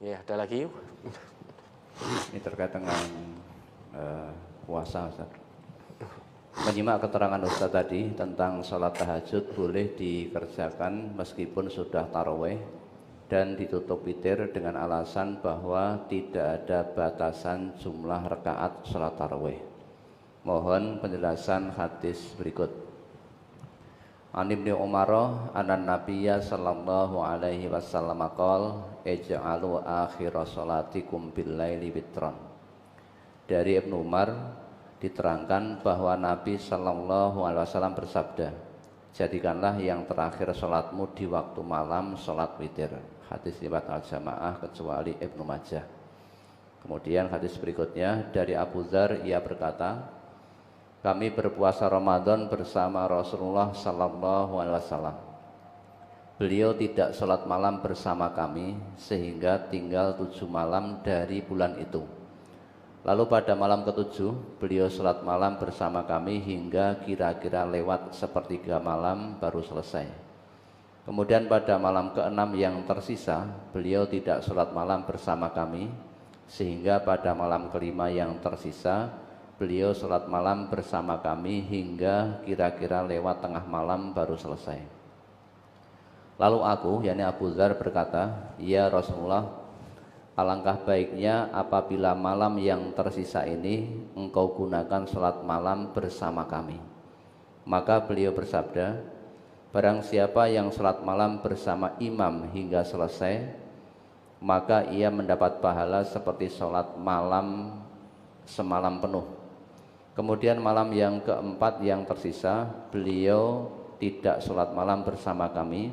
Ya, ada lagi. Ini terkait dengan puasa, Ustaz. Menyimak keterangan Ustaz tadi tentang sholat tahajud boleh dikerjakan meskipun sudah taraweh dan ditutup witir dengan alasan bahwa tidak ada batasan jumlah rakaat sholat taraweh. Mohon penjelasan hadis berikut. An Ibnu Umar anan Nabiyya sallallahu alaihi wasallam qol ij'alu akhir sholatikum bil laili witran. Dari Ibnu Umar diterangkan bahwa Nabi sallallahu alaihi wasallam bersabda, jadikanlah yang terakhir sholatmu di waktu malam sholat witir. Hadis riwayat al-jamaah kecuali Ibnu Majah. Kemudian hadis berikutnya dari Abu Dzar, ia berkata, kami berpuasa Ramadan bersama Rasulullah sallallahu alaihi wasallam. Beliau tidak sholat malam bersama kami sehingga tinggal 7 malam dari bulan itu. Lalu pada malam ke-7 beliau sholat malam bersama kami hingga kira-kira lewat sepertiga malam baru selesai. Kemudian pada malam ke-6 yang tersisa beliau tidak sholat malam bersama kami sehingga pada malam ke-5 yang tersisa beliau sholat malam bersama kami hingga kira-kira lewat tengah malam baru selesai. Lalu aku, yakni Abu Dzar berkata, ya Rasulullah, alangkah baiknya apabila malam yang tersisa ini engkau gunakan sholat malam bersama kami. Maka beliau bersabda, barang siapa yang sholat malam bersama imam hingga selesai, maka ia mendapat pahala seperti sholat malam semalam penuh. Kemudian malam yang keempat yang tersisa beliau tidak sholat malam bersama kami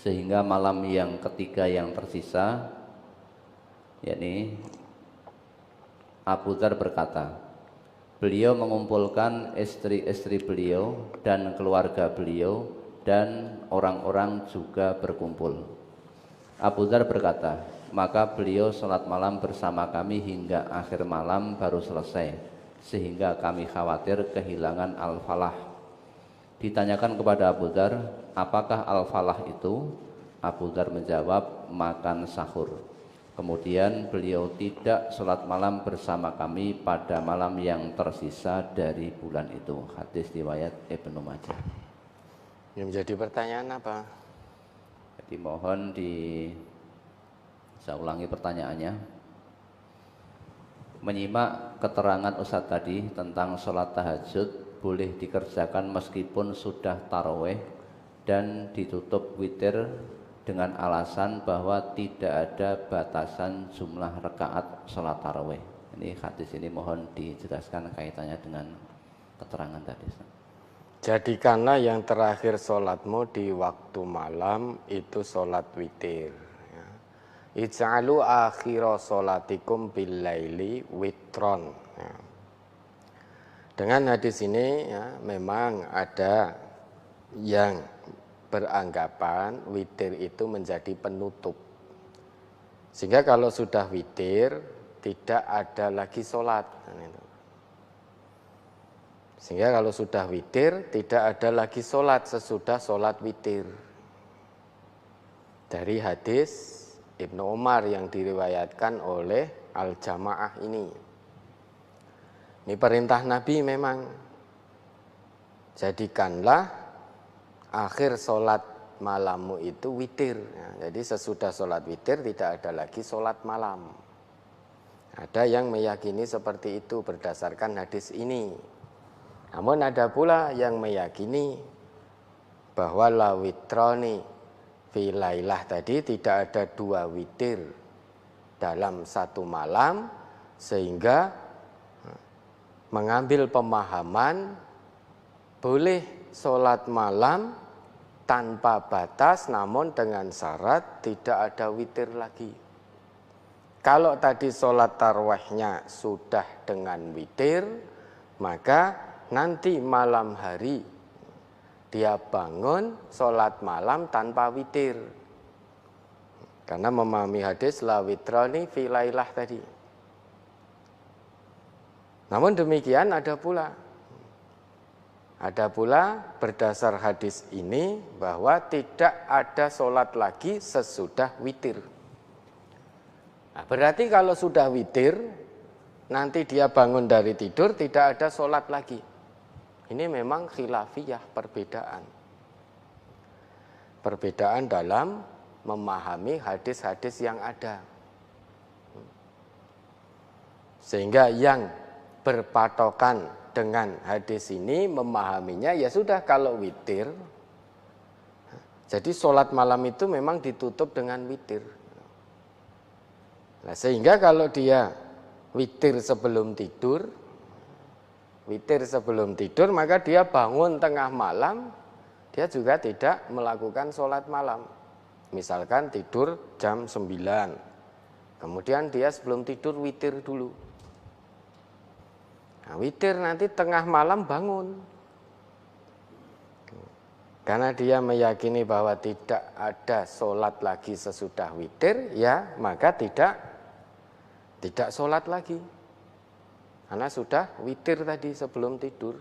sehingga malam yang ketiga yang tersisa, yakni Abu Dzar berkata, beliau mengumpulkan istri-istri beliau dan keluarga beliau dan orang-orang juga berkumpul. Abu Dzar berkata, maka beliau sholat malam bersama kami hingga akhir malam baru selesai sehingga kami khawatir kehilangan al-falah. Ditanyakan kepada Abu Dzar, apakah al-falah itu? Abu Dzar menjawab, makan sahur. Kemudian beliau tidak sholat malam bersama kami pada malam yang tersisa dari bulan itu. Hadis riwayat Ibnu Majah. Yang menjadi pertanyaan apa? Jadi mohon saya ulangi pertanyaannya. Menyimak keterangan Ustadz tadi tentang sholat tahajud boleh dikerjakan meskipun sudah taraweh dan ditutup witir dengan alasan bahwa tidak ada batasan jumlah rakaat sholat taraweh. Ini hadis ini mohon dijelaskan kaitannya dengan keterangan tadi. Jadikanlah yang terakhir sholatmu di waktu malam itu sholat witir. Ij'alu akhira sholatikum bil laili witron. Ya. Dengan hadis ini ya, memang ada yang beranggapan witir itu menjadi penutup. Sehingga kalau sudah witir tidak ada lagi sholat. Sehingga kalau sudah witir tidak ada lagi sholat sesudah sholat witir. Dari hadis Ibnu Umar yang diriwayatkan oleh Al-Jamaah ini. Ini perintah Nabi memang. Jadikanlah akhir sholat malammu itu witir. Ya, jadi sesudah sholat witir tidak ada lagi sholat malam. Ada yang meyakini seperti itu berdasarkan hadis ini. Namun ada pula yang meyakini bahwa la witroni filailah tadi tidak ada 2 witir dalam satu malam sehingga mengambil pemahaman boleh sholat malam tanpa batas namun dengan syarat tidak ada witir lagi. Kalau tadi sholat tarawihnya sudah dengan witir, maka nanti malam hari dia bangun sholat malam tanpa witir. Karena memahami hadis la witrani fi lailah tadi. Namun demikian ada pula berdasar hadis ini bahwa tidak ada sholat lagi sesudah witir. Nah, berarti kalau sudah witir, nanti dia bangun dari tidur tidak ada sholat lagi. Ini memang khilafiyah, perbedaan. Perbedaan dalam memahami hadis-hadis yang ada. Sehingga yang berpatokan dengan hadis ini memahaminya ya sudah kalau witir. Jadi sholat malam itu memang ditutup dengan witir. Nah, sehingga kalau dia witir sebelum tidur, maka dia bangun tengah malam, dia juga tidak melakukan sholat malam. Misalkan tidur jam 9, kemudian dia sebelum tidur witir dulu. Nah, witir nanti tengah malam bangun. Karena dia meyakini bahwa tidak ada sholat lagi sesudah witir, ya maka tidak sholat lagi. Karena sudah witir tadi sebelum tidur.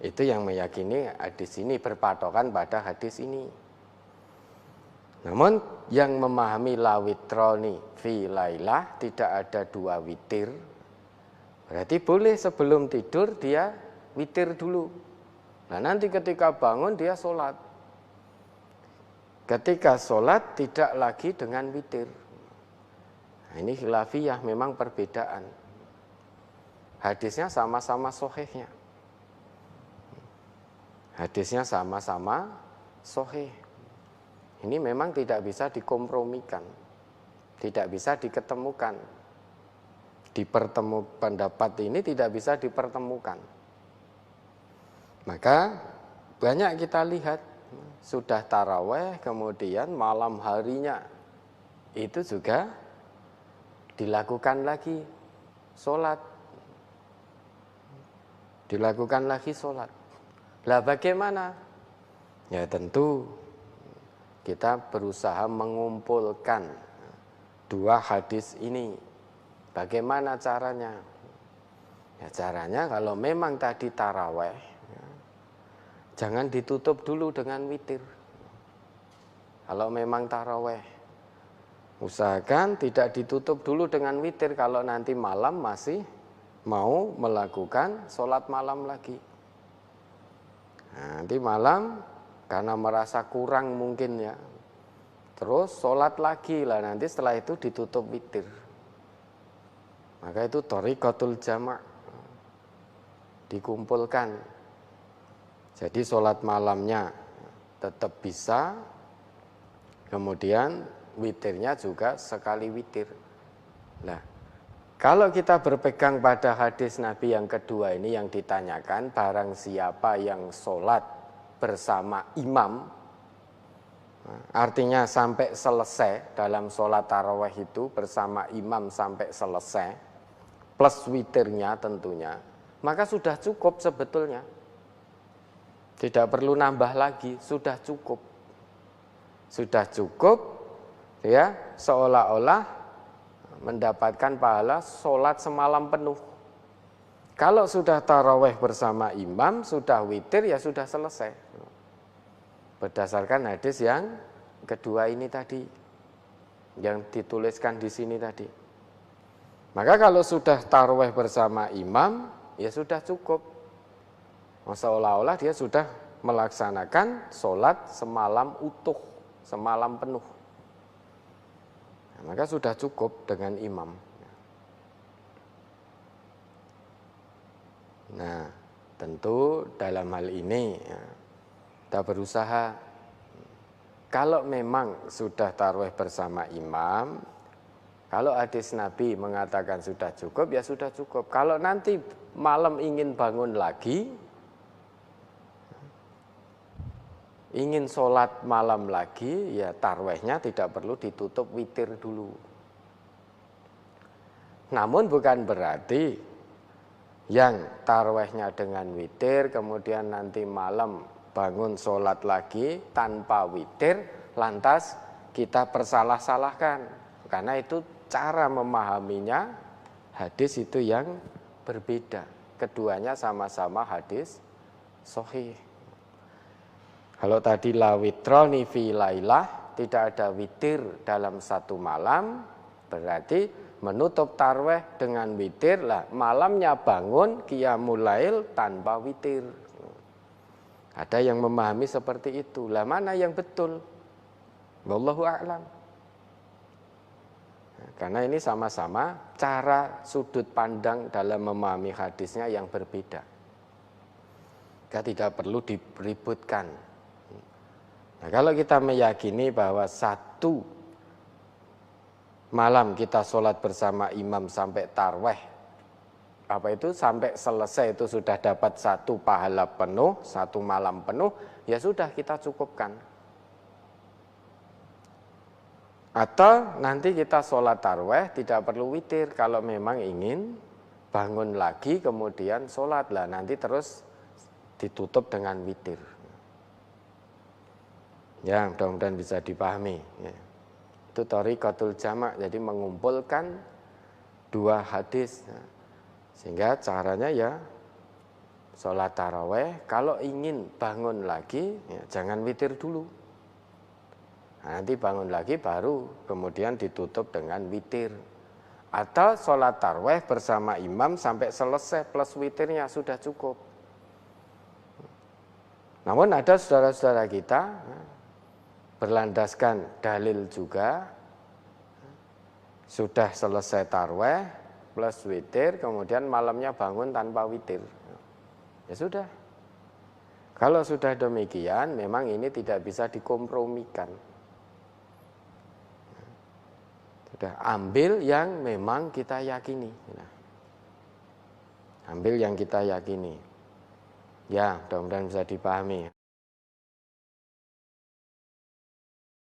Itu yang meyakini hadis ini, berpatokan pada hadis ini. Namun yang memahami la witroni fi lailah, tidak ada dua witir, berarti boleh sebelum tidur dia witir dulu. Nah nanti ketika bangun dia sholat. Ketika sholat tidak lagi dengan witir. Nah, ini khilafiyah, memang perbedaan. Hadisnya sama-sama sahihnya. Hadisnya sama-sama sahih. Ini memang tidak bisa dikompromikan. Tidak bisa diketemukan. Pendapat ini tidak bisa dipertemukan. Maka banyak kita lihat sudah taraweh, kemudian malam harinya itu juga dilakukan lagi sholat. Lah bagaimana? Ya tentu kita berusaha mengumpulkan dua hadis ini. Bagaimana caranya? Ya caranya kalau memang tadi taraweh, jangan ditutup dulu dengan witir. Kalau memang taraweh, usahakan tidak ditutup dulu dengan witir kalau nanti malam masih mau melakukan sholat malam lagi. Nah, nanti malam karena merasa kurang mungkin ya, terus sholat lagi lah, nanti setelah itu ditutup witir. Maka itu thariqatul jama', dikumpulkan. Jadi sholat malamnya tetap bisa, kemudian witirnya juga sekali witir. Nah, kalau kita berpegang pada hadis Nabi yang kedua ini yang ditanyakan, barang siapa yang sholat bersama imam, artinya sampai selesai dalam sholat tarawih itu bersama imam sampai selesai, plus witirnya tentunya, maka sudah cukup sebetulnya. Tidak perlu nambah lagi, sudah cukup. Sudah cukup, ya, seolah-olah mendapatkan pahala sholat semalam penuh. Kalau sudah taraweh bersama imam, sudah witir, ya sudah selesai. Berdasarkan hadis yang kedua ini tadi, yang dituliskan di sini tadi. Maka kalau sudah taraweh bersama imam, ya sudah cukup. Seolah-olah dia sudah melaksanakan sholat semalam utuh, semalam penuh. Nah, maka sudah cukup dengan imam. Nah, tentu dalam hal ini ya, kita berusaha, kalau memang sudah tarawih bersama imam, kalau hadis Nabi mengatakan sudah cukup, ya sudah cukup. Kalau nanti malam ingin bangun lagi, ingin sholat malam lagi, ya tarawihnya tidak perlu ditutup witir dulu. Namun bukan berarti yang tarawihnya dengan witir, kemudian nanti malam bangun sholat lagi tanpa witir, lantas kita persalah-salahkan. Karena itu cara memahaminya hadis itu yang berbeda. Keduanya sama-sama hadis sahih. Kalau tadi la witroni fi lailah, tidak ada witir dalam satu malam, berarti menutup tarawih dengan witir lah. Malamnya bangun qiyamul lail tanpa witir. Ada yang memahami seperti itu. Lah mana yang betul? Wallahu a'lam. Karena ini sama-sama cara sudut pandang dalam memahami hadisnya yang berbeda. Kita tidak perlu diributkan. Nah, kalau kita meyakini bahwa satu malam kita sholat bersama imam sampai tarweh, apa itu sampai selesai itu sudah dapat satu pahala penuh, satu malam penuh, ya sudah kita cukupkan. Atau nanti kita sholat tarweh tidak perlu witir kalau memang ingin bangun lagi kemudian sholat lah, nanti terus ditutup dengan witir. Ya, mudah-mudahan bisa dipahami. Ya. Itu thariqatul jama', jadi mengumpulkan dua hadis. Ya. Sehingga caranya ya sholat taraweh, kalau ingin bangun lagi ya, jangan witir dulu. Nah, nanti bangun lagi baru kemudian ditutup dengan witir. Atau sholat taraweh bersama imam sampai selesai plus witirnya sudah cukup. Namun ada saudara-saudara kita berlandaskan dalil juga, sudah selesai taraweh plus witir, kemudian malamnya bangun tanpa witir. Ya sudah. Kalau sudah demikian, memang ini tidak bisa dikompromikan. Sudah, ambil yang memang kita yakini. Ambil yang kita yakini. Ya, mudah-mudahan bisa dipahami.